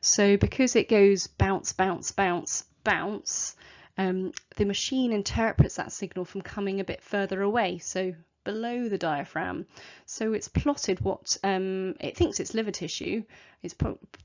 So because it goes bounce, bounce, bounce, bounce, the machine interprets that signal from coming a bit further away, so below the diaphragm. So it's plotted what it thinks it's liver tissue. It's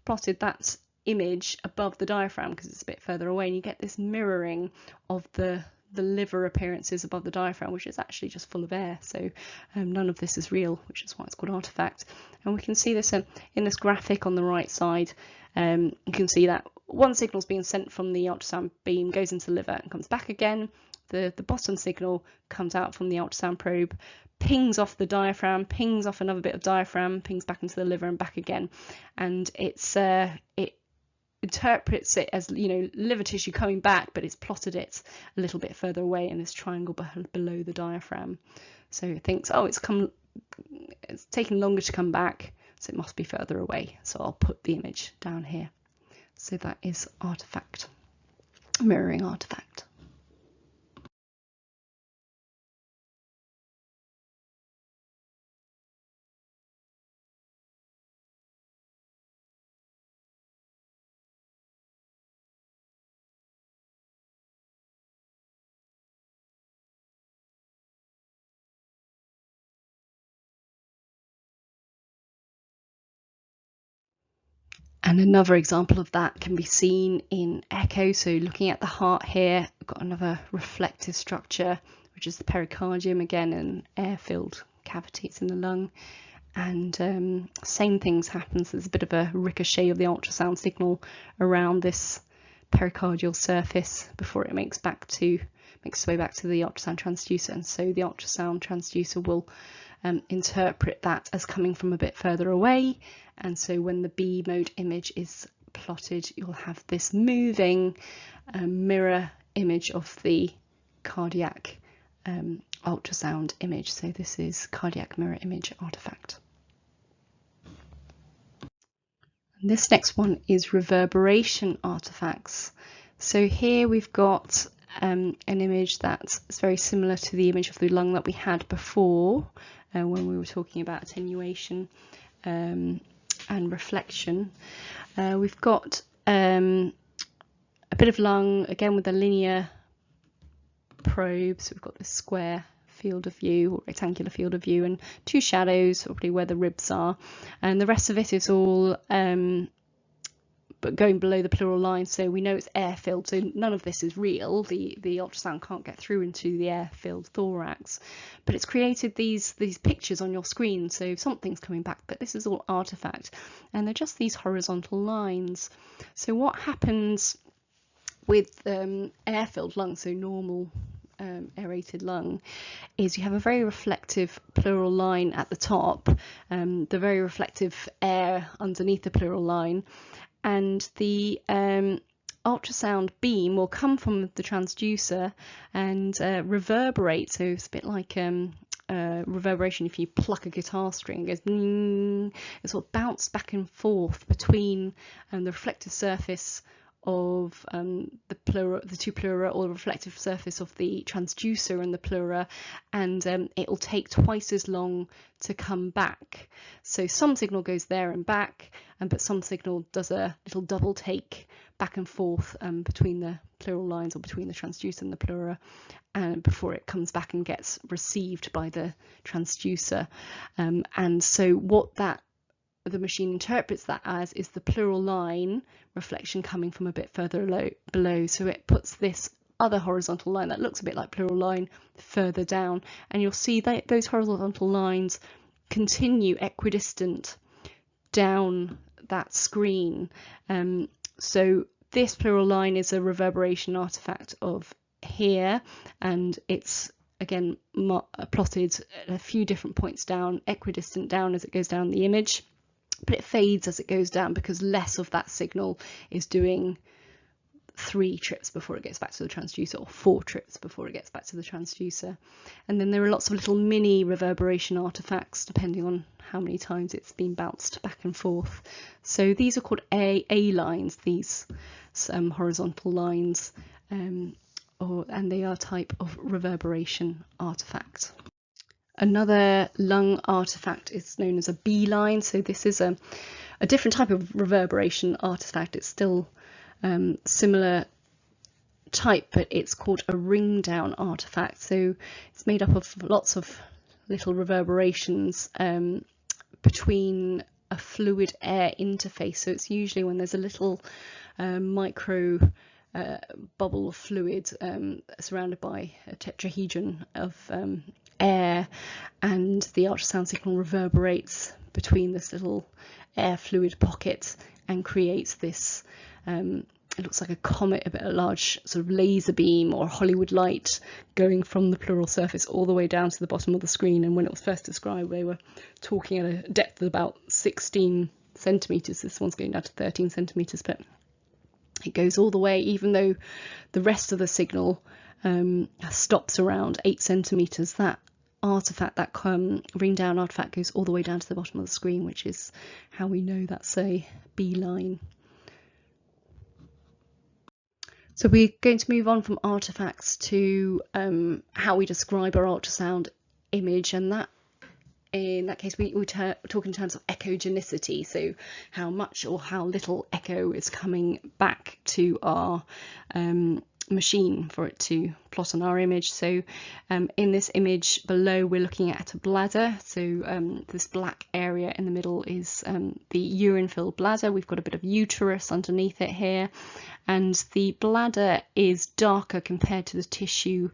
plotted that image above the diaphragm because it's a bit further away, and you get this mirroring of the liver appearances above the diaphragm, which is actually just full of air. So none of this is real, which is why it's called artifact. And we can see this in this graphic on the right side. You can see that one signal is being sent from the ultrasound beam, goes into the liver and comes back again. The bottom signal comes out from the ultrasound probe, pings off the diaphragm, pings off another bit of diaphragm, pings back into the liver and back again, and it interprets it as, you know, liver tissue coming back, but it's plotted it a little bit further away in this triangle below the diaphragm. So it thinks, oh, it's taking longer to come back, so it must be further away. So I'll put the image down here. So that is artifact, mirroring artifact. And another example of that can be seen in echo. So looking at the heart here, we've got another reflective structure, which is the pericardium, again, an air-filled cavity, it's in the lung. And same things happen. So there's a bit of a ricochet of the ultrasound signal around this pericardial surface before it makes its way back to the ultrasound transducer. And so the ultrasound transducer will interpret that as coming from a bit further away, and so when the B mode image is plotted, you'll have this moving mirror image of the cardiac ultrasound image. So this is cardiac mirror image artifact. And this next one is reverberation artifacts. So here we've got an image that's very similar to the image of the lung that we had before when we were talking about attenuation and reflection. We've got a bit of lung, again with a linear probe, so we've got this square field of view or rectangular field of view and two shadows, probably where the ribs are, and the rest of it is all but going below the pleural line, so we know it's air filled, so none of this is real. The ultrasound can't get through into the air filled thorax, but it's created these pictures on your screen, so something's coming back, but this is all artifact, and they're just these horizontal lines. So what happens with air filled lung, so normal aerated lung, is you have a very reflective pleural line at the top, the very reflective air underneath the pleural line, and the ultrasound beam will come from the transducer and reverberate. So it's a bit like reverberation. If you pluck a guitar string, it goes bing, it sort of bounce back and forth between the reflective surface of the two pleura, or the reflective surface of the transducer and the pleura, and it will take twice as long to come back. So some signal goes there and back, but some signal does a little double take back and forth between the pleural lines, or between the transducer and the pleura, and before it comes back and gets received by the transducer. And so what the machine interprets that as is the pleural line reflection coming from a bit further below. So it puts this other horizontal line that looks a bit like pleural line further down, and you'll see that those horizontal lines continue equidistant down that screen. So this pleural line is a reverberation artifact of here, and it's again plotted at a few different points down, equidistant down as it goes down the image, but it fades as it goes down because less of that signal is doing 3 trips before it gets back to the transducer, or 4 trips before it gets back to the transducer. And then there are lots of little mini reverberation artifacts depending on how many times it's been bounced back and forth. So these are called A lines, these horizontal lines, and they are a type of reverberation artifact. Another lung artifact is known as a B line. So this is a different type of reverberation artifact. It's still similar type, but it's called a ring down artifact. So it's made up of lots of little reverberations between a fluid air interface. So it's usually when there's a little micro bubble of fluid surrounded by a tetrahedron of air, and the ultrasound signal reverberates between this little air fluid pocket and creates this it looks like a comet, a large sort of laser beam or Hollywood light going from the pleural surface all the way down to the bottom of the screen. And when it was first described, they were talking at a depth of about 16 centimeters. This one's going down to 13 centimeters, but it goes all the way, even though the rest of the signal stops around 8 centimeters. That artifact, that ring down artifact, goes all the way down to the bottom of the screen, which is how we know that's a B line. So we're going to move on from artifacts to how we describe our ultrasound image, and that in that case we talk in terms of echogenicity, so how much or how little echo is coming back to our machine for it to plot on our image. So in this image below, we're looking at a bladder. So this black area in the middle is the urine-filled bladder. We've got a bit of uterus underneath it here, and the bladder is darker compared to the tissue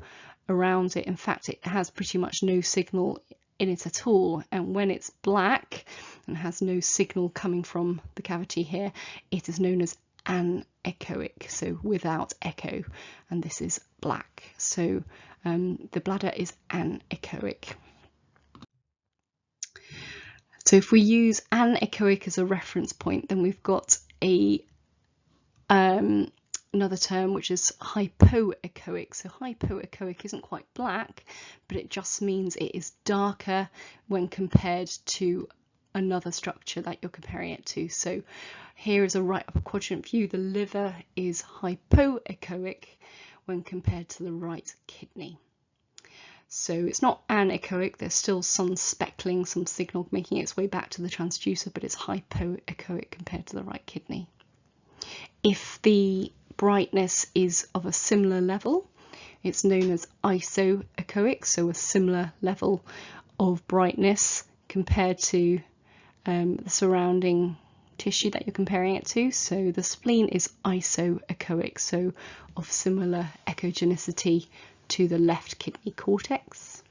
around it. In fact, it has pretty much no signal in it at all, and when it's black and has no signal coming from the cavity here, it is known as anechoic, so without echo, and this is black. So the bladder is anechoic. So if we use anechoic as a reference point, then we've got a another term which is hypoechoic. So hypoechoic isn't quite black, but it just means it is darker when compared to another structure that you're comparing it to. So here is a right upper quadrant view. The liver is hypoechoic when compared to the right kidney. So it's not anechoic, there's still some speckling, some signal making its way back to the transducer, but it's hypoechoic compared to the right kidney. If the brightness is of a similar level, it's known as isoechoic, so a similar level of brightness compared to the surrounding tissue that you're comparing it to. So the spleen is isoechoic, so of similar echogenicity to the left kidney cortex.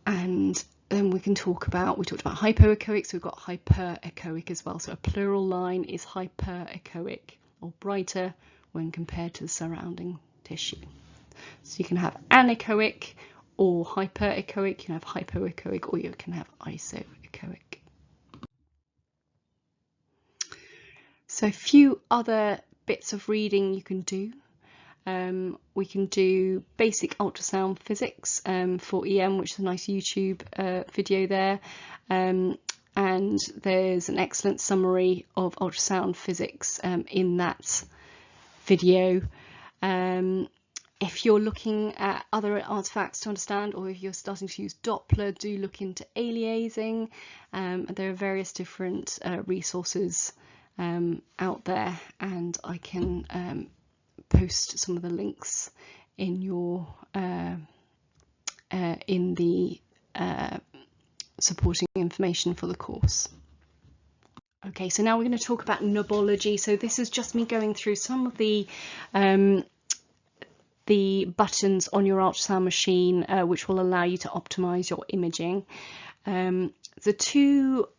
And then we talked about hypoechoic, so we've got hyperechoic as well. So a plural line is hyperechoic, or brighter when compared to the surrounding tissue. So you can have anechoic or hyperechoic, you can have hypoechoic, or you can have isoechoic. So a few other bits of reading you can do. We can do basic ultrasound physics for EM, which is a nice YouTube video there. And there's an excellent summary of ultrasound physics in that video. If you're looking at other artifacts to understand, or if you're starting to use Doppler, do look into aliasing. There are various different resources out there, and I can post some of the links in your in the supporting information for the course. Okay, so now we're going to talk about Nubology. So this is just me going through some of the buttons on your ultrasound machine which will allow you to optimize your imaging. The two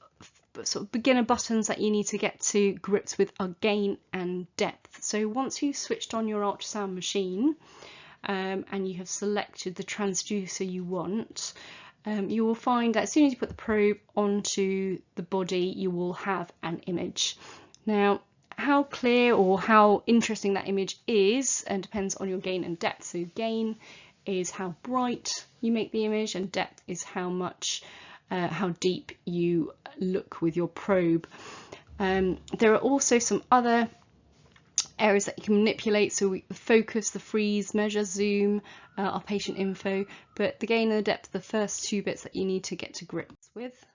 sort of beginner buttons that you need to get to grips with are gain and depth. So once you've switched on your ultrasound machine and you have selected the transducer you want, you will find that as soon as you put the probe onto the body, you will have an image. Now, how clear or how interesting that image is and depends on your gain and depth. So gain is how bright you make the image, and depth is how much, how deep you look with your probe. There are also some other areas that you can manipulate, so the focus, the freeze, measure, zoom, our patient info, but the gain and the depth are the first two bits that you need to get to grips with.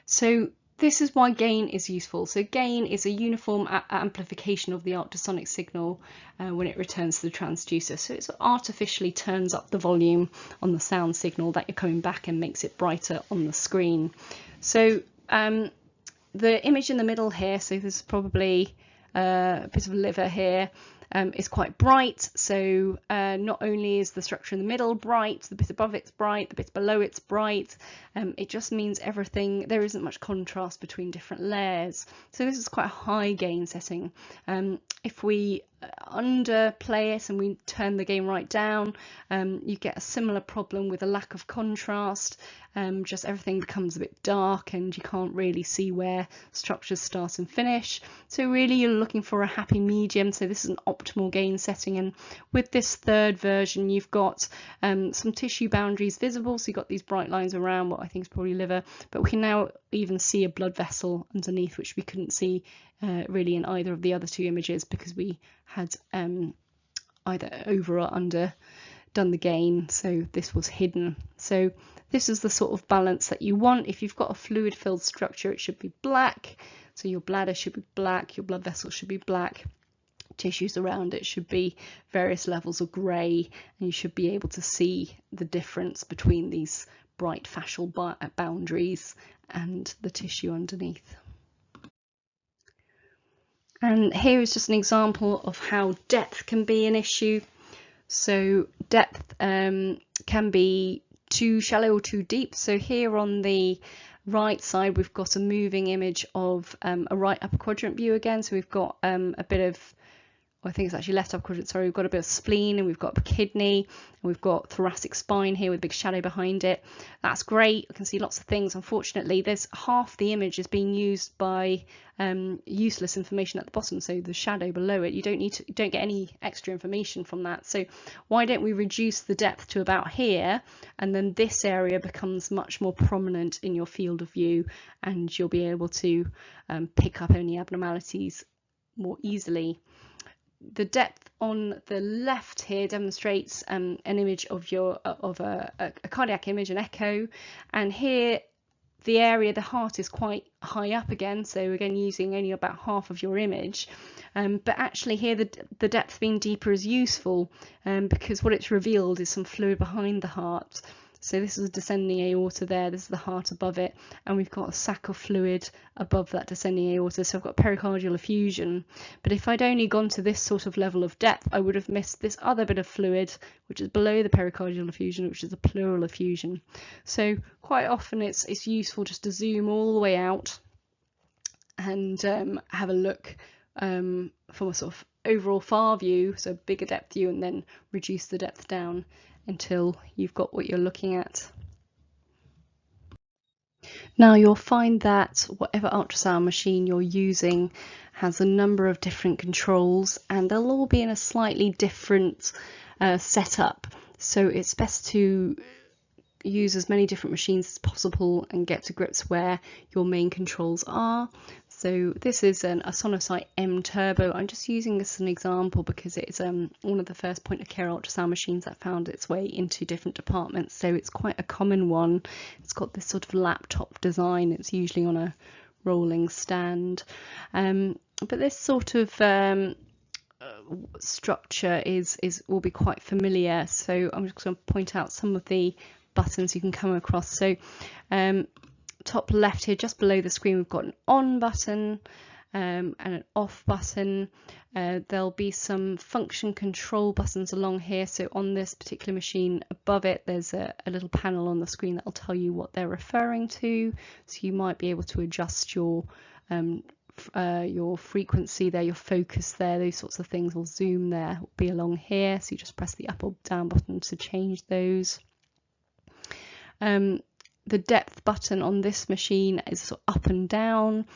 So this is why gain is useful. So gain is a uniform amplification of the ultrasonic signal when it returns to the transducer. So it artificially turns up the volume on the sound signal that you're coming back and makes it brighter on the screen. So the image in the middle here, so there's probably a bit of liver here, is quite bright. So not only is the structure in the middle bright, the bit above it's bright, the bit below it's bright. It just means everything, there isn't much contrast between different layers. So this is quite a high gain setting. If we underplay it and we turn the gain right down, you get a similar problem with a lack of contrast. Just everything becomes a bit dark and you can't really see where structures start and finish. So really you're looking for a happy medium. So this is an optimal gain setting, and with this third version you've got some tissue boundaries visible, so you've got these bright lines around what I think is probably liver, but we can now even see a blood vessel underneath, which we couldn't see really in either of the other two images because we had either over or under done the gain, so this was hidden. So this is the sort of balance that you want. If you've got a fluid filled structure, it should be black, so your bladder should be black, your blood vessel should be black, tissues around it should be various levels of grey, and you should be able to see the difference between these bright fascial boundaries and the tissue underneath. And here is just an example of how depth can be an issue. So depth can be too shallow or too deep. So here on the right side we've got a moving image of a right upper quadrant view again. So we've got a bit of, I think it's actually left upper quadrant, sorry, we've got a bit of spleen and we've got a kidney and we've got thoracic spine here with a big shadow behind it. That's great, I can see lots of things. Unfortunately there's half the image is being used by useless information at the bottom, so the shadow below it, you don't get any extra information from that. So why don't we reduce the depth to about here, and then this area becomes much more prominent in your field of view and you'll be able to pick up any abnormalities more easily. The depth on the left here demonstrates an image of a cardiac image, an echo, and here the area, the heart is quite high up again, so again using only about half of your image, but actually here the depth being deeper is useful because what it's revealed is some fluid behind the heart. So this is a descending aorta there, this is the heart above it, and we've got a sac of fluid above that descending aorta, so I've got pericardial effusion. But if I'd only gone to this sort of level of depth, I would have missed this other bit of fluid, which is below the pericardial effusion, which is a pleural effusion. So quite often it's useful just to zoom all the way out and have a look from a sort of overall far view, so bigger depth view, and then reduce the depth down until you've got what you're looking at. Now you'll find that whatever ultrasound machine you're using has a number of different controls, and they'll all be in a slightly different setup, so it's best to use as many different machines as possible and get to grips where your main controls are. So this is a Sonosite M Turbo. I'm just using this as an example because it's one of the first point of care ultrasound machines that found its way into different departments, so it's quite a common one. It's got this sort of laptop design, it's usually on a rolling stand, but this sort of structure will be quite familiar, so I'm just going to point out some of the buttons you can come across. So top left here, just below the screen, we've got an on button and an off button. There'll be some function control buttons along here. So on this particular machine above it, there's a little panel on the screen that will tell you what they're referring to. So you might be able to adjust your frequency there, your focus there, those sorts of things. Will zoom there, will be along here. So you just press the up or down button to change those. the depth button on this machine is sort of up and down.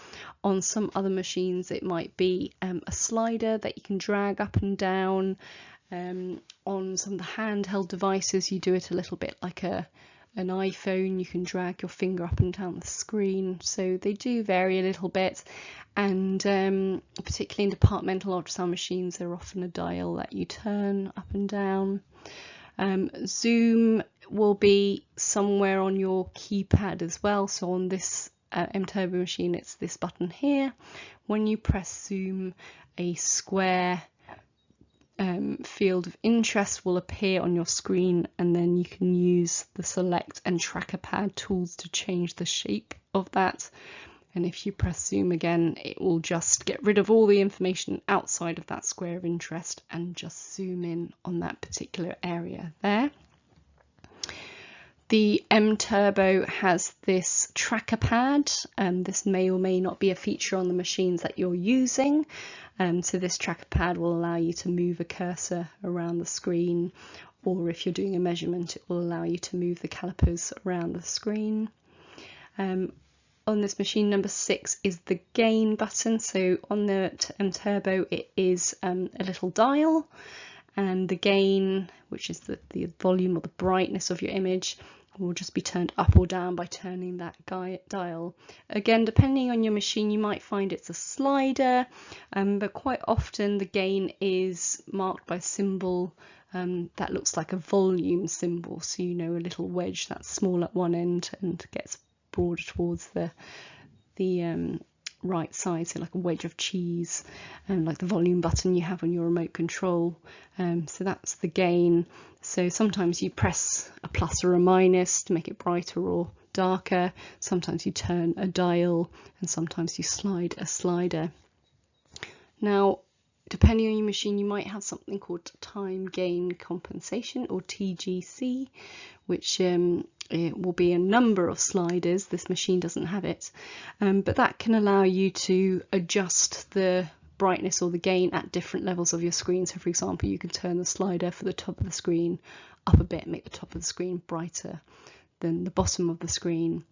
On some other machines it might be a slider that you can drag up and down. On some of the handheld devices you do it a little bit like an iPhone, you can drag your finger up and down the screen, so they do vary a little bit. And particularly in departmental ultrasound machines, they're often a dial that you turn up and down. Zoom will be somewhere on your keypad as well, so on this M-Turbo machine it's this button here. When you press zoom, a square field of interest will appear on your screen, and then you can use the select and tracker pad tools to change the shape of that. And if you press zoom again, it will just get rid of all the information outside of that square of interest and just zoom in on that particular area there. The M-Turbo has this tracker pad, and this may or may not be a feature on the machines that you're using. So this tracker pad will allow you to move a cursor around the screen, or if you're doing a measurement, it will allow you to move the calipers around the screen. On this machine, number 6 is the gain button. So on the M-Turbo, it is a little dial, and the gain, which is the volume or the brightness of your image, will just be turned up or down by turning that dial. Again, depending on your machine, you might find it's a slider, but quite often the gain is marked by a symbol that looks like a volume symbol, so you know, a little wedge that's small at one end and gets broader towards the right side, so like a wedge of cheese, like the volume button you have on your remote control. So that's the gain. So sometimes you press a plus or a minus to make it brighter or darker. Sometimes you turn a dial, and sometimes you slide a slider. Now, depending on your machine, you might have something called time gain compensation, or TGC, which it will be a number of sliders. This machine doesn't have it, but that can allow you to adjust the brightness or the gain at different levels of your screen. So for example, you can turn the slider for the top of the screen up a bit, make the top of the screen brighter than the bottom of the screen.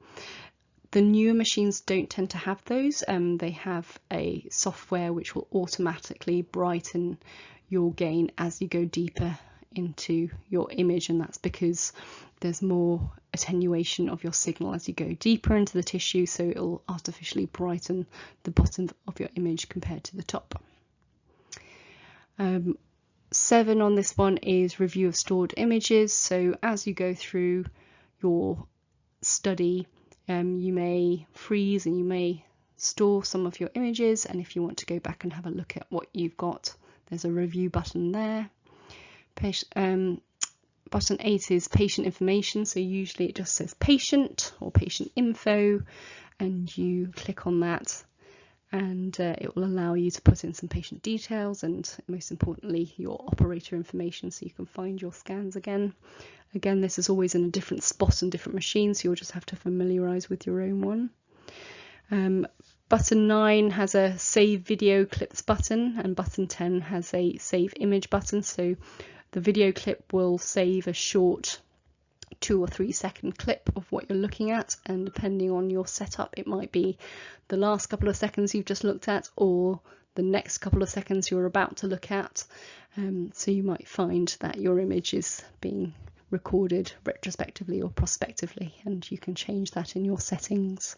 The newer machines don't tend to have those. They have a software which will automatically brighten your gain as you go deeper into your image, and that's because there's more attenuation of your signal as you go deeper into the tissue, so it'll artificially brighten the bottom of your image compared to the top. 7 on this one is review of stored images. So as you go through your study, you may freeze and you may store some of your images, and if you want to go back and have a look at what you've got, there's a review button there. Button 8 is patient information, so usually it just says patient or patient info, and you click on that, and it will allow you to put in some patient details and most importantly your operator information, so you can find your scans again. Again, this is always in a different spot on different machines, so you'll just have to familiarise with your own one. Button 9 has a save video clips button, and button 10 has a save image button. So the video clip will save a short 2 or 3 second clip of what you're looking at, and depending on your setup, it might be the last couple of seconds you've just looked at or the next couple of seconds you're about to look at. So you might find that your image is being recorded retrospectively or prospectively, and you can change that in your settings.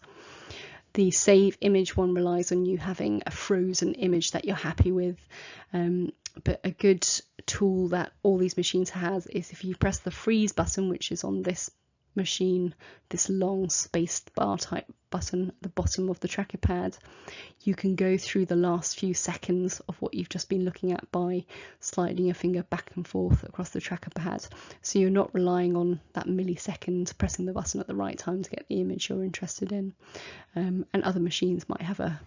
The save image one relies on you having a frozen image that you're happy with, but a good tool that all these machines has is if you press the freeze button, which is on this machine, this long spaced bar type button at the bottom of the tracker pad, you can go through the last few seconds of what you've just been looking at by sliding your finger back and forth across the tracker pad, so you're not relying on that millisecond pressing the button at the right time to get the image you're interested in. And other machines might have a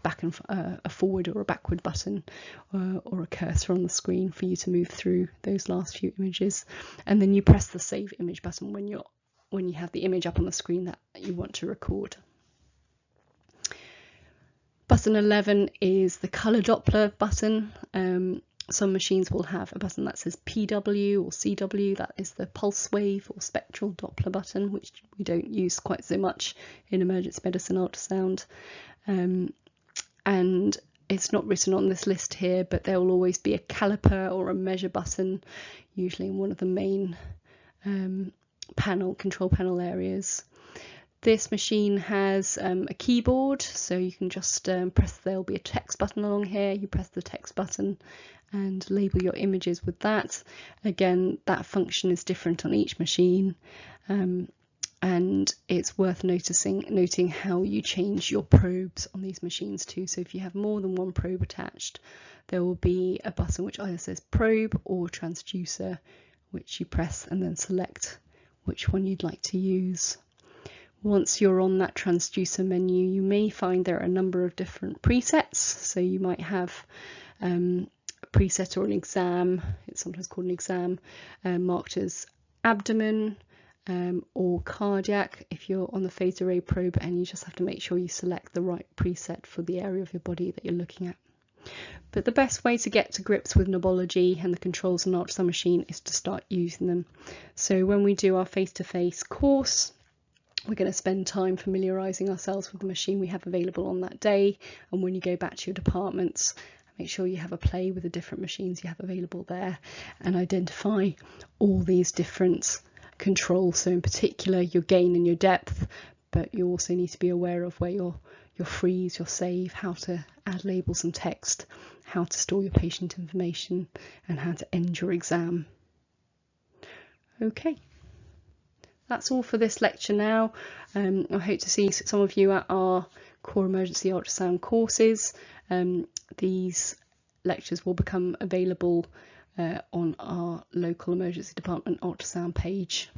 a forward or a backward button or a cursor on the screen for you to move through those last few images, and then you press the save image button when you have the image up on the screen that you want to record. Button 11 is the color Doppler button. Some machines will have a button that says PW or CW, that is the pulse wave or spectral Doppler button, which we don't use quite so much in emergency medicine ultrasound. And it's not written on this list here, but there will always be a caliper or a measure button, usually in one of the main control panel areas. This machine has a keyboard, so you can just press, there'll be a text button along here, you press the text button and label your images with that. Again, that function is different on each machine, and it's worth noting how you change your probes on these machines too. So if you have more than one probe attached, there will be a button which either says probe or transducer, which you press and then select which one you'd like to use. Once you're on that transducer menu, you may find there are a number of different presets. So you might have a preset or an exam, it's sometimes called an exam, marked as abdomen or cardiac if you're on the phased array probe, and you just have to make sure you select the right preset for the area of your body that you're looking at. But the best way to get to grips with Nubology and the controls on an ultrasound machine is to start using them. So when we do our face-to-face course, we're going to spend time familiarising ourselves with the machine we have available on that day, and when you go back to your departments, make sure you have a play with the different machines you have available there and identify all these different controls. So in particular your gain and your depth, but you also need to be aware of where your freeze, your save, how to add labels and text, how to store your patient information, and how to end your exam. Okay. That's all for this lecture now. I hope to see some of you at our core emergency ultrasound courses. These lectures will become available on our local emergency department ultrasound page.